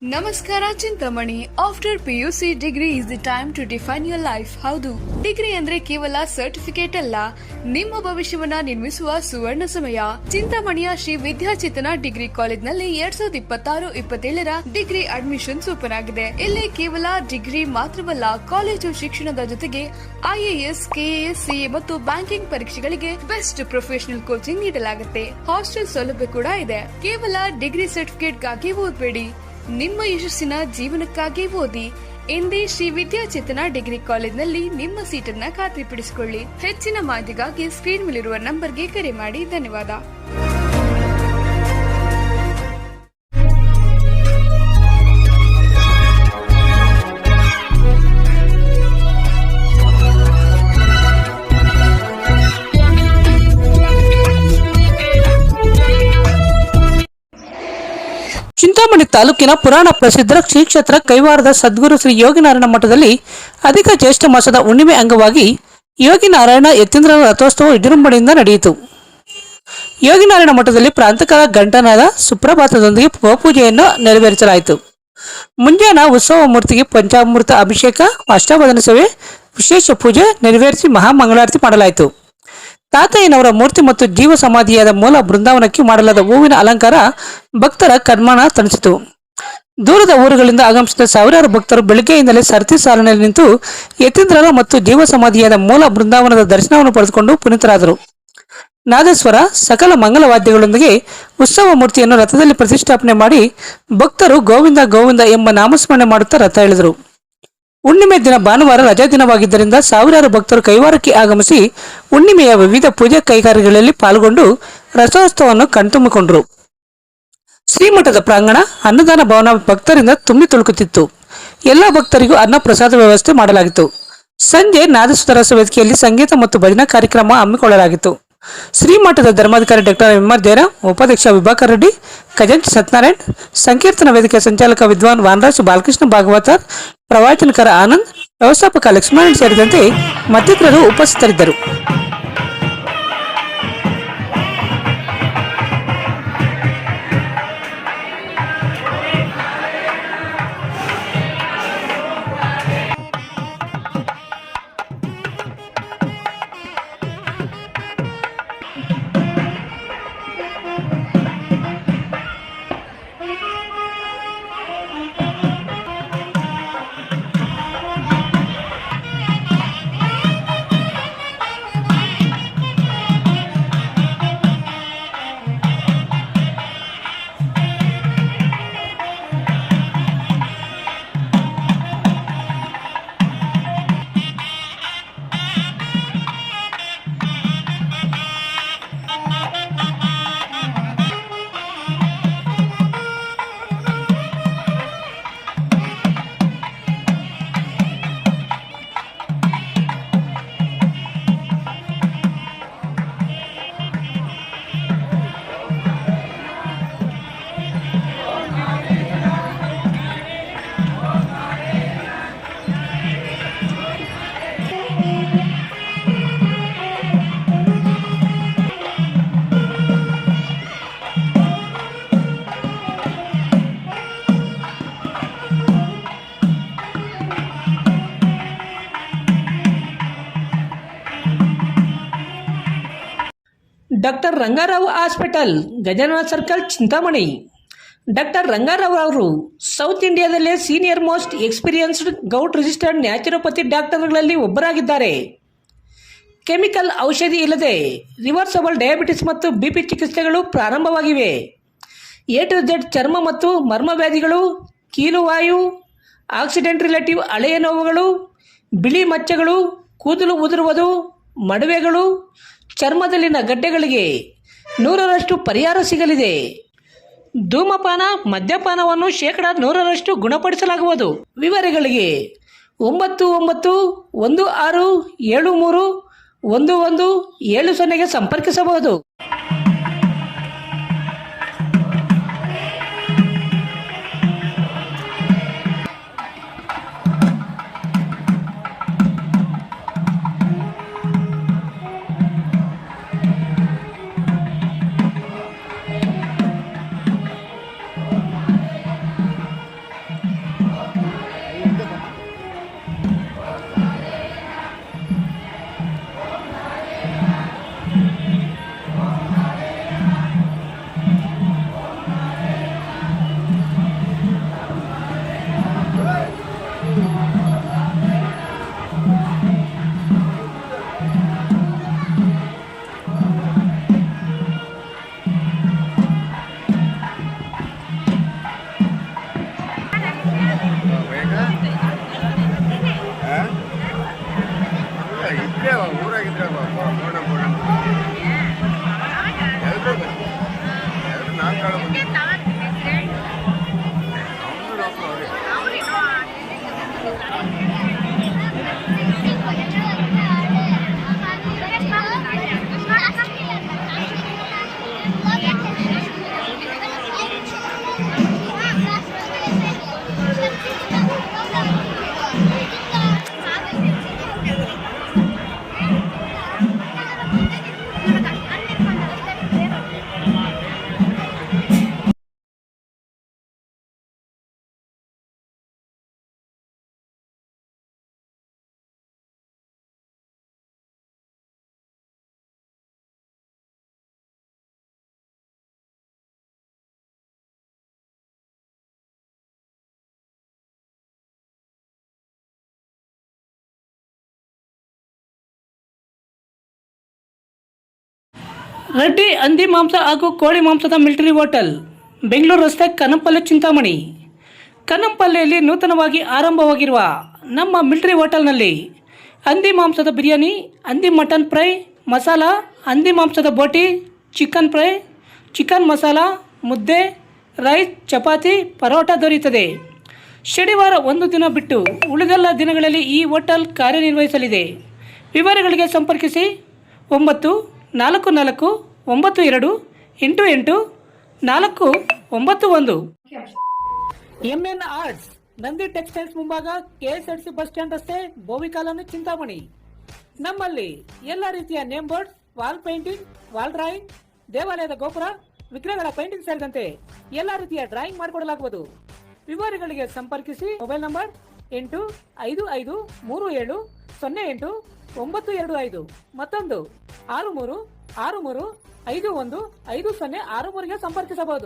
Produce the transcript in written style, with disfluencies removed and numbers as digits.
ನಮಸ್ಕಾರ Chintamani. After PUC degree is the time to define your life. ಹೌದು, degree ಅಂದ್ರೆ ಕೇವಲ ಸರ್ಟಿಫಿಕೇಟ್ ಅಲ್ಲ, ನಿಮ್ಮ ಭವಿಷ್ಯವನ್ನ ನಿರ್ಮಿಸುವ ಸುವರ್ಣ ಸಮಯ. ಚಿಂತಾಮಣಿಯ ಶ್ರೀ ವಿದ್ಯಾಚೇತನ ಡಿಗ್ರಿ ಕಾಲೇಜ್ನಲ್ಲಿ 2026-27ರ ಡಿಗ್ರಿ ಅಡ್ಮಿಷನ್ಸ್ ಓಪನ್ ಆಗಿದೆ. ಇಲ್ಲಿ ಕೇವಲ ಡಿಗ್ರಿ ಮಾತ್ರವಲ್ಲ, ಕಾಲೇಜು ಶಿಕ್ಷಣದ ಜೊತೆಗೆ IAS, KAS, CA ಮತ್ತು ಬ್ಯಾಂಕಿಂಗ್ ಪರೀಕ್ಷೆಗಳಿಗೆ ಬೆಸ್ಟ್ ಪ್ರೊಫೆಷನಲ್ ಕೋಚಿಂಗ್ ನೀಡಲಾಗುತ್ತೆ. ಹಾಸ್ಟೆಲ್ ಸೌಲಭ್ಯ ಕೂಡ ಇದೆ. ಕೇವಲ ಡಿಗ್ರಿ ಸರ್ಟಿಫಿಕೇಟ್ಗಾಗಿ ಓದಬೇಡಿ, ನಿಮ್ಮ ಯಶಸ್ಸಿನ ಜೀವನಕ್ಕಾಗಿ ಓದಿ. ಎಂದೇ ಶ್ರೀ ವಿದ್ಯಾಚೇತನ ಡಿಗ್ರಿ ಕಾಲೇಜ್ನಲ್ಲಿ ನಿಮ್ಮ ಸೀಟನ್ನ ಖಾತ್ರಿಪಡಿಸಿಕೊಳ್ಳಿ. ಹೆಚ್ಚಿನ ಮಾಹಿತಿಗಾಗಿ ಸ್ಕ್ರೀನ್ ಮೇಲಿರುವ ನಂಬರ್ಗೆ ಕರೆ ಮಾಡಿ. ಧನ್ಯವಾದ. ಚಿಂತಾಮಣಿ ತಾಲೂಕಿನ ಪುರಾಣ ಪ್ರಸಿದ್ಧ ಶ್ರೀ ಕ್ಷೇತ್ರ ಕೈವಾರದ ಸದ್ಗುರು ಶ್ರೀ ಯೋಗಿನಾರಾಯಣ ಮಠದಲ್ಲಿ ಅಧಿಕ ಜ್ಯೇಷ್ಠ ಮಾಸದ ಹುಣ್ಣಿಮೆ ಅಂಗವಾಗಿ ಯೋಗಿನಾರಾಯಣ ಯತೀಂದ್ರರ ರಥೋತ್ಸವ ವಿಜೃಂಭಣೆಯಿಂದ ನಡೆಯಿತು. ಯೋಗಿನಾರಾಯಣ ಮಠದಲ್ಲಿ ಪ್ರಾಂತಕಾಲ ಘಂಟನಾದ ಸುಪ್ರಭಾತದೊಂದಿಗೆ ಗೋಪೂಜೆಯನ್ನು ನೆರವೇರಿಸಲಾಯಿತು. ಮುಂಜಾನೆ ಉತ್ಸವ ಮೂರ್ತಿಗೆ ಪಂಚಾಮೃತ ಅಭಿಷೇಕ, ಅಷ್ಟಾವಧಾನ ಸೇವೆ, ವಿಶೇಷ ಪೂಜೆ ನೆರವೇರಿಸಿ ಮಹಾಮಂಗಳಾರತಿ ಮಾಡಲಾಯಿತು. ತಾತಯ್ಯನವರ ಮೂರ್ತಿ ಮತ್ತು ಜೀವ ಸಮಾಧಿಯಾದ ಮೂಲ ಬೃಂದಾವನಕ್ಕೆ ಮಾಡಲಾದ ಹೂವಿನ ಅಲಂಕಾರ ಭಕ್ತರ ಕಣ್ಮನ ತಣಿಸಿತು. ದೂರದ ಊರುಗಳಿಂದ ಆಗಮಿಸಿದ ಸಾವಿರಾರು ಭಕ್ತರು ಬೆಳಗ್ಗೆಯಿಂದಲೇ ಸರತಿ ಸಾಲಿನಲ್ಲಿ ನಿಂತು ಯತೀಂದ್ರರ ಮತ್ತು ಜೀವ ಸಮಾಧಿಯಾದ ಮೂಲ ಬೃಂದಾವನದ ದರ್ಶನವನ್ನು ಪಡೆದುಕೊಂಡು ಪುನೀತರಾದರು. ನಾದೇಶ್ವರ ಸಕಲ ಮಂಗಲವಾದ್ಯಗಳೊಂದಿಗೆ ಉತ್ಸವ ಮೂರ್ತಿಯನ್ನು ರಥದಲ್ಲಿ ಪ್ರತಿಷ್ಠಾಪನೆ ಮಾಡಿ ಭಕ್ತರು ಗೋವಿಂದ ಗೋವಿಂದ ಎಂಬ ನಾಮಸ್ಮರಣೆ ಮಾಡುತ್ತಾ ರಥ ಎಳೆದರು. ಹುಣ್ಣಿಮೆ ದಿನ ಭಾನುವಾರ ರಜಾ ದಿನವಾಗಿದ್ದರಿಂದ ಸಾವಿರಾರು ಭಕ್ತರು ಕೈವಾರಕ್ಕೆ ಆಗಮಿಸಿ ಹುಣ್ಣಿಮೆಯ ವಿವಿಧ ಪೂಜಾ ಕೈಗಾರಿಕೆಗಳಲ್ಲಿ ಪಾಲ್ಗೊಂಡು ರಥೋತ್ಸವವನ್ನು ಕಣ್ತುಂಬಿಕೊಂಡರು. ಶ್ರೀಮಠದ ಪ್ರಾಂಗಣ ಅನ್ನದಾನ ಭವನ ಭಕ್ತರಿಂದ ತುಂಬಿ ತುಳುಕುತ್ತಿತ್ತು. ಎಲ್ಲ ಭಕ್ತರಿಗೂ ಅನ್ನ ಪ್ರಸಾದ ವ್ಯವಸ್ಥೆ ಮಾಡಲಾಗಿತ್ತು. ಸಂಜೆ ನಾದಸುಧರ ವೇದಿಕೆಯಲ್ಲಿ ಸಂಗೀತ ಮತ್ತು ಭಜನಾ ಕಾರ್ಯಕ್ರಮ ಹಮ್ಮಿಕೊಳ್ಳಲಾಗಿತ್ತು. ಶ್ರೀಮಠದ ಧರ್ಮಾಧಿಕಾರಿ ಡಾಕ್ಟರ್ MR ಜಯರಾಮ್, ಉಪಾಧ್ಯಕ್ಷ ವಿಭಾಕರ್ ರೆಡ್ಡಿ, ಖಜಾಂಚಿ ಸತ್ಯನಾರಾಯಣ್, ಸಂಕೀರ್ತನ ವೇದಿಕೆ ಸಂಚಾಲಕ ವಿದ್ವಾನ್ ವಾನರಾಜ್ ಬಾಲಕೃಷ್ಣ ಭಾಗವತರ್, ಪ್ರವಾಚನಕಾರ ಆನಂದ್, ವ್ಯವಸ್ಥಾಪಕ ಲಕ್ಷ್ಮಣ್ ಸೇರಿದಂತೆ ಮತ್ತಿತರರು ಉಪಸ್ಥಿತರಿದ್ದರು. Doctor Rangarao hospital, Gajanana circle, Chintamani. Doctor Rangarao ಅವರು ಸೌತ್ ಇಂಡಿಯಾದಲ್ಲೇ senior most experienced gout registered naturopathy ಡಾಕ್ಟರ್ಗಳಲ್ಲಿ ಒಬ್ಬರಾಗಿದ್ದಾರೆ. ಕೆಮಿಕಲ್ ಔಷಧಿ ಇಲ್ಲದೆ ರಿವರ್ಸಬಲ್ ಡಯಾಬಿಟಿಸ್ ಮತ್ತು BP ಚಿಕಿತ್ಸೆಗಳು ಪ್ರಾರಂಭವಾಗಿವೆ. A to Z ಚರ್ಮ ಮತ್ತು ಮರ್ಮ ವ್ಯಾಧಿಗಳು, ಕೀಲುವಾಯು, ಆಕ್ಸಿಡೆಂಟ್ ರಿಲೇಟಿವ್ ಹಳೆಯ ನೋವುಗಳು, ಬಿಳಿ ಮಚ್ಚಗಳು, ಕೂದಲು ಉದುರುವುದು, ಮಡುವೆಗಳು, ಚರ್ಮದಲ್ಲಿನ ಗಡ್ಡೆಗಳಿಗೆ 100ರಷ್ಟು ಪರಿಹಾರ ಸಿಗಲಿದೆ. ಧೂಮಪಾನ, ಮದ್ಯಪಾನವನ್ನು 100% ಗುಣಪಡಿಸಲಾಗುವುದು. ವಿವರಗಳಿಗೆ 9916731170 ಸಂಪರ್ಕಿಸಬಹುದು. ರೆಡ್ಡಿ ಹಂದಿ ಮಾಂಸ ಹಾಗೂ ಕೋಳಿ ಮಾಂಸದ ಮಿಲಿಟರಿ ಹೋಟೆಲ್, ಬೆಂಗಳೂರು ರಸ್ತೆ, ಕನ್ನಂಪಲ್ಲಿ, ಚಿಂತಾಮಣಿ. ಕನ್ನಂಪಲ್ಲಿಯಲ್ಲಿ ನೂತನವಾಗಿ ಆರಂಭವಾಗಿರುವ ನಮ್ಮ ಮಿಲಿಟರಿ ಹೋಟೆಲ್ನಲ್ಲಿ ಹಂದಿ ಮಾಂಸದ ಬಿರಿಯಾನಿ, ಹಂದಿ ಮಟನ್ ಫ್ರೈ, ಮಸಾಲ, ಹಂದಿ ಮಾಂಸದ ಬೋಟಿ, ಚಿಕನ್ ಫ್ರೈ, ಚಿಕನ್ ಮಸಾಲ, ಮುದ್ದೆ, ರೈಸ್, ಚಪಾತಿ, ಪರೋಟ ದೊರೆಯುತ್ತದೆ. ಶನಿವಾರ ಒಂದು ದಿನ ಬಿಟ್ಟು ಉಳಿದೆಲ್ಲ ದಿನಗಳಲ್ಲಿ ಈ ಹೋಟೆಲ್ ಕಾರ್ಯನಿರ್ವಹಿಸಲಿದೆ. ವಿವರಗಳಿಗೆ ಸಂಪರ್ಕಿಸಿ 9492888491. MN ಆರ್ಟ್ಸ್, ನಂದಿ ಟೆಕ್ಸ್ಟೈಲ್ಸ್ ಮುಂಭಾಗ, KSRTC ಬಸ್ ಸ್ಟ್ಯಾಂಡ್ ರಸ್ತೆ, ಬೋವಿ ಕಾಲೋನಿ, ಚಿಂತಾಮಣಿ. ನಮ್ಮಲ್ಲಿ ಎಲ್ಲ ರೀತಿಯ name board, wall painting, wall drawing, ದೇವಾಲಯದ ಗೋಪುರ, ವಿಗ್ರಹಗಳ ಪೇಂಟಿಂಗ್ ಸೇರಿದಂತೆ ಎಲ್ಲ ರೀತಿಯ ಡ್ರಾಯಿಂಗ್ ಮಾಡಿಕೊಡಲಾಗುವುದು. ವಿವರಗಳಿಗೆ ಸಂಪರ್ಕಿಸಿ. ಮೊಬೈಲ್ ನಂಬರ್ 8553708925, ಮತ್ತೊಂದು 6363515063ಗೆ ಸಂಪರ್ಕಿಸಬಹುದು.